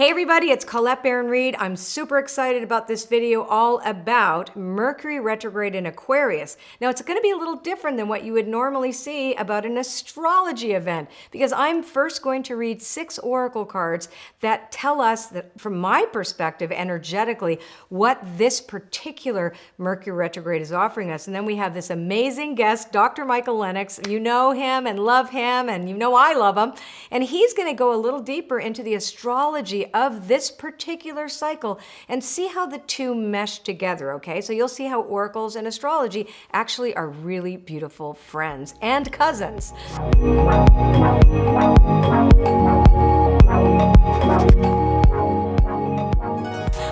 Hey everybody, it's Colette Baron-Reid. I'm super excited about this video all about Mercury retrograde in Aquarius. Now it's going to be a little different than what you would normally see about an astrology event because I'm first going to read 6 oracle cards that tell us that from my perspective energetically what this particular Mercury retrograde is offering us. And then we have this amazing guest, Dr. Michael Lennox. You know him and love him and you know I love him. And he's going to go a little deeper into the astrology of this particular cycle and see how the two mesh together, okay? So you'll see how oracles and astrology actually are really beautiful friends and cousins.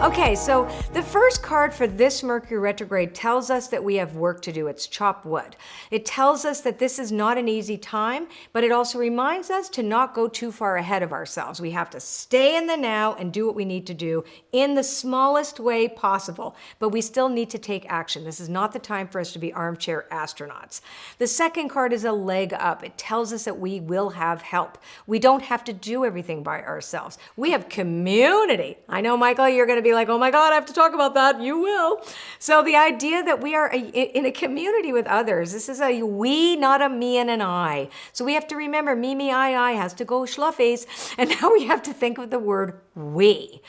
Okay, so the first card for this Mercury retrograde tells us that we have work to do. It's chop wood. It tells us that this is not an easy time, but it also reminds us to not go too far ahead of ourselves. We have to stay in the now and do what we need to do in the smallest way possible, but we still need to take action. This is not the time for us to be armchair astronauts. The second card is a leg up. It tells us that we will have help. We don't have to do everything by ourselves. We have community. I know, Michael, you're going to be like, oh my God, I have to talk about that. You will. So the idea that we are in a community with others, this is a we, not a me and an I. So we have to remember me, I has to go schluffies. And now we have to think of the word we.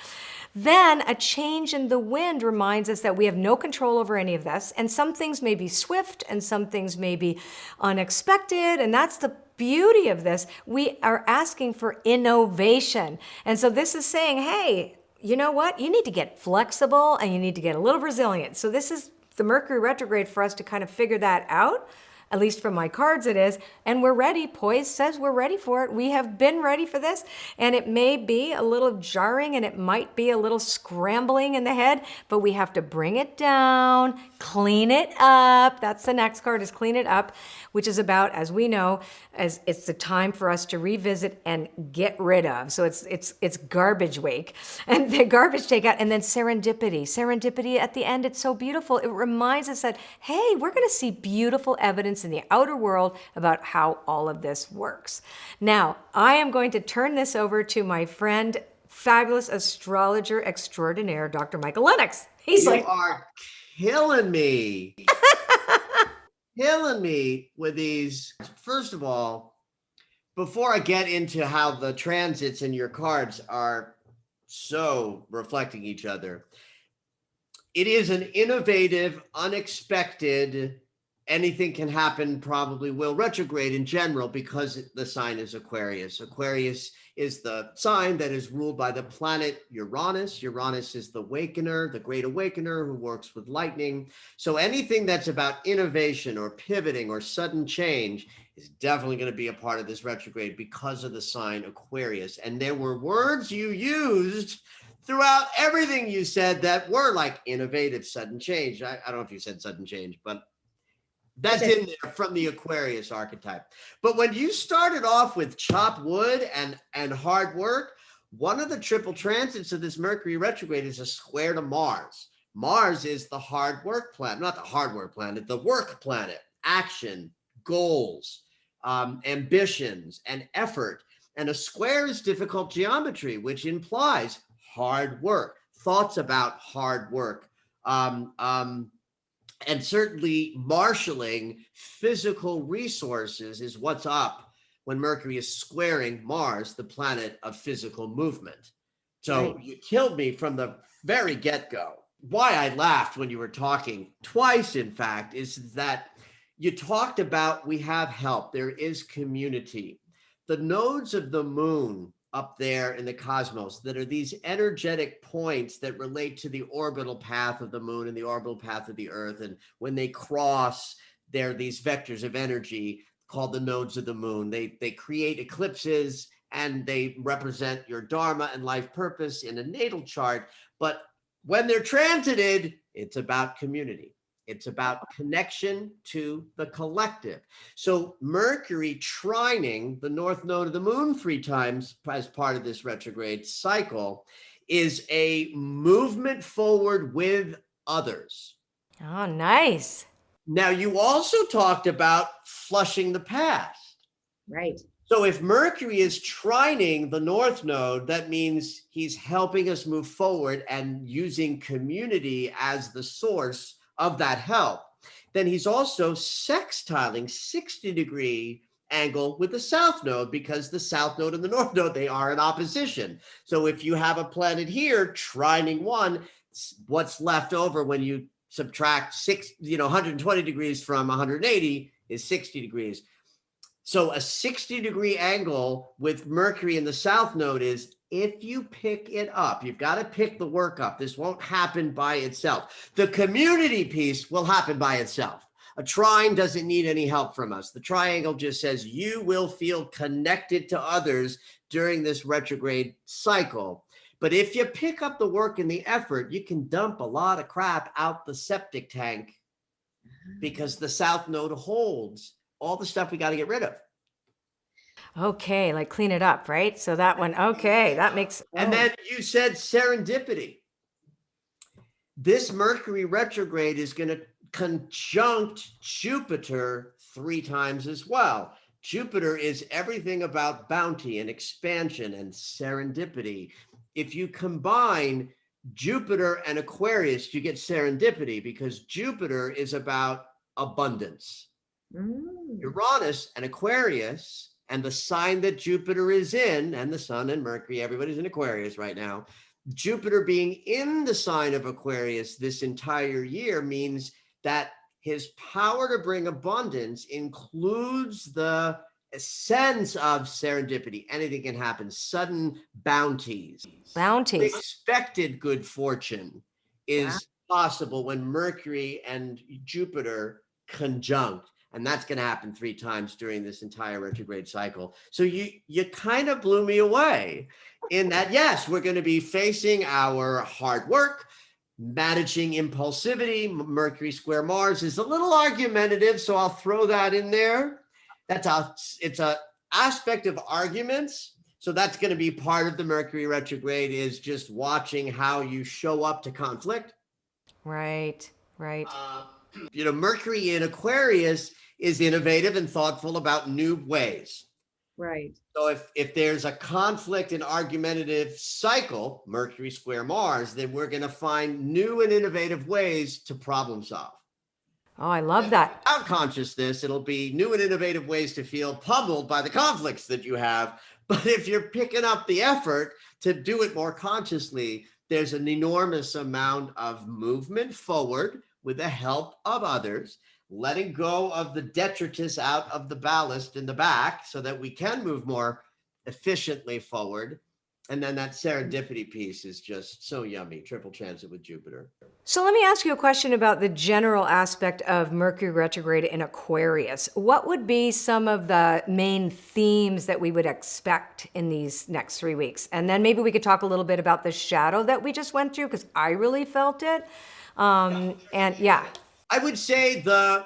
Then a change in the wind reminds us that we have no control over any of this. And some things may be swift and some things may be unexpected. And that's the beauty of this. We are asking for innovation. And so this is saying, hey, you know what? You need to get flexible and you need to get a little resilient. So this is the Mercury retrograde for us to kind of figure that out. At least from my cards it is. And we're ready. Poise says we're ready for it. We have been ready for this. And it may be a little jarring and it might be a little scrambling in the head, but we have to bring it down, clean it up. That's the next card, is clean it up, which is about, as we know, as it's the time for us to revisit and get rid of. So it's garbage wake and the garbage takeout, and then serendipity. Serendipity at the end, it's so beautiful. It reminds us that, hey, we're going to see beautiful evidence in the outer world about how all of this works. Now, I am going to turn this over to my friend, fabulous astrologer extraordinaire, Dr. Michael Lennox. You are killing me. Killing me with these. First of all, before I get into how the transits in your cards are so reflecting each other, it is an innovative, unexpected, anything can happen, probably will retrograde in general because the sign is Aquarius. Aquarius is the sign that is ruled by the planet Uranus. Uranus is the awakener, the great awakener who works with lightning. So anything that's about innovation or pivoting or sudden change is definitely going to be a part of this retrograde because of the sign Aquarius. And there were words you used throughout everything you said that were like innovative, sudden change. I don't know if you said sudden change, but that's in there from the Aquarius archetype. But when you started off with chop wood and hard work, one of the triple transits of this Mercury retrograde is a square to Mars. Mars is the hard work planet, not the hard work planet, the work planet, action, goals, ambitions, and effort. And a square is difficult geometry, which implies hard work, thoughts about hard work, and certainly marshaling physical resources is what's up when Mercury is squaring Mars, the planet of physical movement. So right. You killed me from the very get-go. Why I laughed when you were talking twice, in fact, is that you talked about we have help. There is community. The nodes of the moon up there in the cosmos that are these energetic points that relate to the orbital path of the moon and the orbital path of the earth. And when they cross, they're these vectors of energy called the nodes of the moon. They create eclipses and they represent your dharma and life purpose in a natal chart. But when they're transited, it's about community. It's about connection to the collective. So Mercury trining the north node of the moon 3 times as part of this retrograde cycle is a movement forward with others. Oh, nice. Now, you also talked about flushing the past. Right. So if Mercury is trining the North Node, that means he's helping us move forward and using community as the source of that help. Then he's also sextiling 60-degree angle with the South Node, because the South Node and the North Node, they are in opposition. So if you have a planet here trining one, what's left over when you subtract 120 degrees from 180 is 60 degrees. So a 60-degree angle with Mercury in the South Node is, if you pick it up, you've got to pick the work up. This won't happen by itself. The community piece will happen by itself. A trine doesn't need any help from us. The triangle just says you will feel connected to others during this retrograde cycle. But if you pick up the work and the effort, you can dump a lot of crap out the septic tank, because the South Node holds all the stuff we got to get rid of. Okay, like clean it up, right? So that one, okay, that makes. And then you said serendipity. This Mercury retrograde is going to conjunct Jupiter 3 times as well. Jupiter is everything about bounty and expansion and serendipity. If you combine Jupiter and Aquarius, you get serendipity, because Jupiter is about abundance. Uranus and Aquarius, and the sign that Jupiter is in, and the Sun and Mercury, everybody's in Aquarius right now. Jupiter being in the sign of Aquarius this entire year means that his power to bring abundance includes the sense of serendipity. Anything can happen. Sudden bounties. Unexpected good fortune is possible when Mercury and Jupiter conjunct. And that's going to happen 3 times during this entire retrograde cycle. So you kind of blew me away in that, yes, we're going to be facing our hard work, managing impulsivity. Mercury square Mars is a little argumentative, so I'll throw that in there. It's a aspect of arguments. So that's going to be part of the Mercury retrograde, is just watching how you show up to conflict. Right. Mercury in Aquarius is innovative and thoughtful about new ways. Right. So if there's a conflict and argumentative cycle, Mercury square Mars, then we're going to find new and innovative ways to problem solve. Oh, I love that. Without consciousness, it'll be new and innovative ways to feel pummeled by the conflicts that you have. But if you're picking up the effort to do it more consciously, there's an enormous amount of movement forward with the help of others, letting go of the detritus out of the ballast in the back so that we can move more efficiently forward. And then that serendipity piece is just so yummy. Triple transit with Jupiter. So let me ask you a question about the general aspect of Mercury retrograde in Aquarius. What would be some of the main themes that we would expect in these next 3 weeks? And then maybe we could talk a little bit about the shadow that we just went through, because I really felt it. I would say the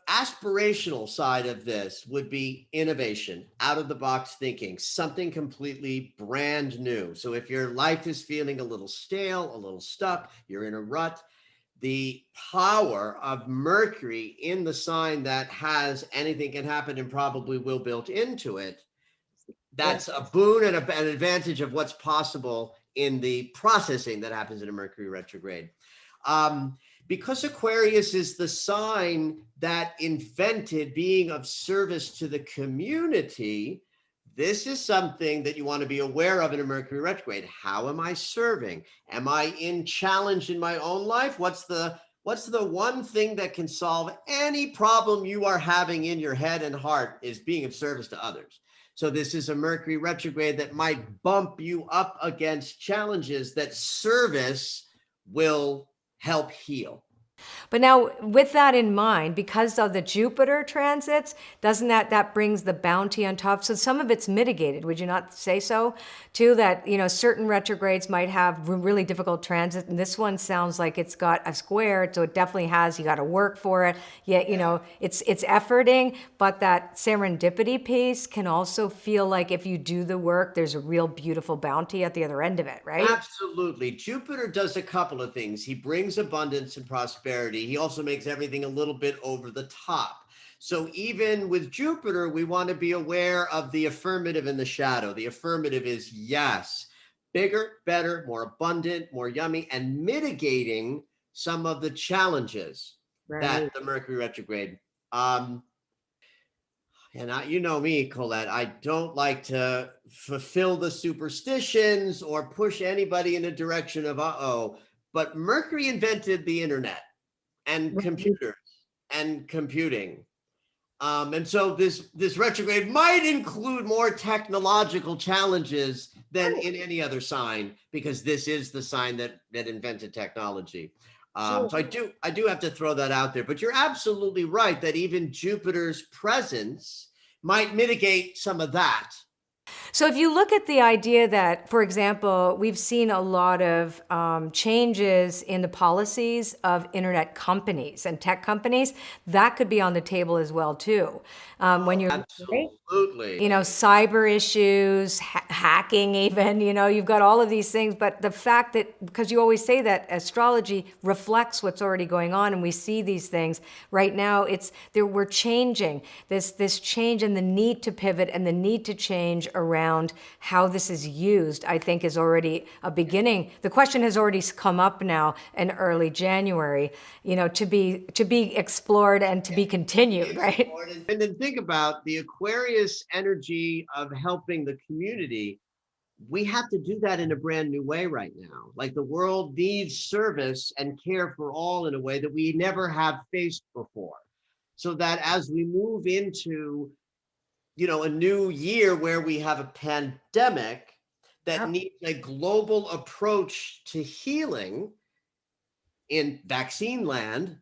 aspirational side of this would be innovation, out of the box thinking, something completely brand new. So if your life is feeling a little stale, a little stuck, you're in a rut, the power of Mercury in the sign that has anything can happen and probably will built into it, that's a boon and an advantage of what's possible in the processing that happens in a Mercury retrograde. Because Aquarius is the sign that invented being of service to the community, this is something that you want to be aware of in a Mercury retrograde. How am I serving? Am I in challenge in my own life? What's the one thing that can solve any problem you are having in your head and heart, is being of service to others. So this is a Mercury retrograde that might bump you up against challenges that service will help heal. But now, with that in mind, because of the Jupiter transits, doesn't that brings the bounty on top? So some of it's mitigated. Would you not say so? Too, that, certain retrogrades might have really difficult transits, and this one sounds like it's got a square, so it definitely has. You got to work for it. Yet, it's efforting, but that serendipity piece can also feel like if you do the work, there's a real beautiful bounty at the other end of it, right? Absolutely. Jupiter does a couple of things. He brings abundance and prosperity. He also makes everything a little bit over the top. So even with Jupiter, we want to be aware of the affirmative and the shadow. The affirmative is yes, bigger, better, more abundant, more yummy, and mitigating some of the challenges that the Mercury retrograde. And you know me, Colette, I don't like to fulfill the superstitions or push anybody in a direction of uh-oh, but Mercury invented the internet and computers and computing. And so this retrograde might include more technological challenges than in any other sign, because this is the sign that invented technology. So I do have to throw that out there. But you're absolutely right that even Jupiter's presence might mitigate some of that. So if you look at the idea that, for example, we've seen a lot of changes in the policies of internet companies and tech companies, that could be on the table as well too. When you're absolutely, you know, cyber issues, hacking even, you know, you've got all of these things. But the fact that, because you always say that astrology reflects what's already going on, and we see these things right now, we're changing. This change and the need to pivot and the need to change around how this is used, I think, is already a beginning. The question has already come up now in early January, you know, to be explored and to be continued, right? And then think about the Aquarius energy of helping the community. We have to do that in a brand new way right now. Like, the world needs service and care for all in a way that we never have faced before. So that as we move into, you know, a new year where we have a pandemic that needs a global approach to healing in vaccine land,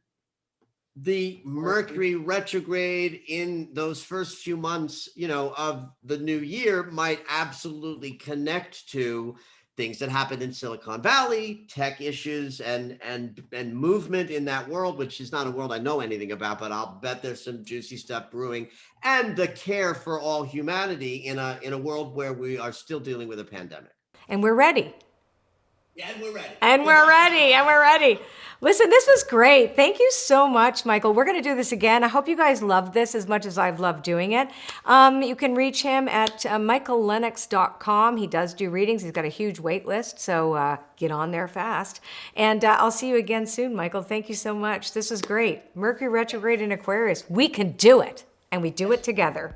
the Mercury retrograde in those first few months, you know, of the new year might absolutely connect to things that happened in Silicon Valley, tech issues and movement in that world, which is not a world I know anything about, but I'll bet there's some juicy stuff brewing, and the care for all humanity in a world where we are still dealing with a pandemic. And we're ready. Yeah, and we're ready. And we're ready. And we're ready. Listen, this was great. Thank you so much, Michael. We're going to do this again. I hope you guys loved this as much as I've loved doing it. You can reach him at michaellennox.com. He does do readings. He's got a huge wait list, so get on there fast. And I'll see you again soon, Michael. Thank you so much. This was great. Mercury retrograde in Aquarius. We can do it, and we do it together.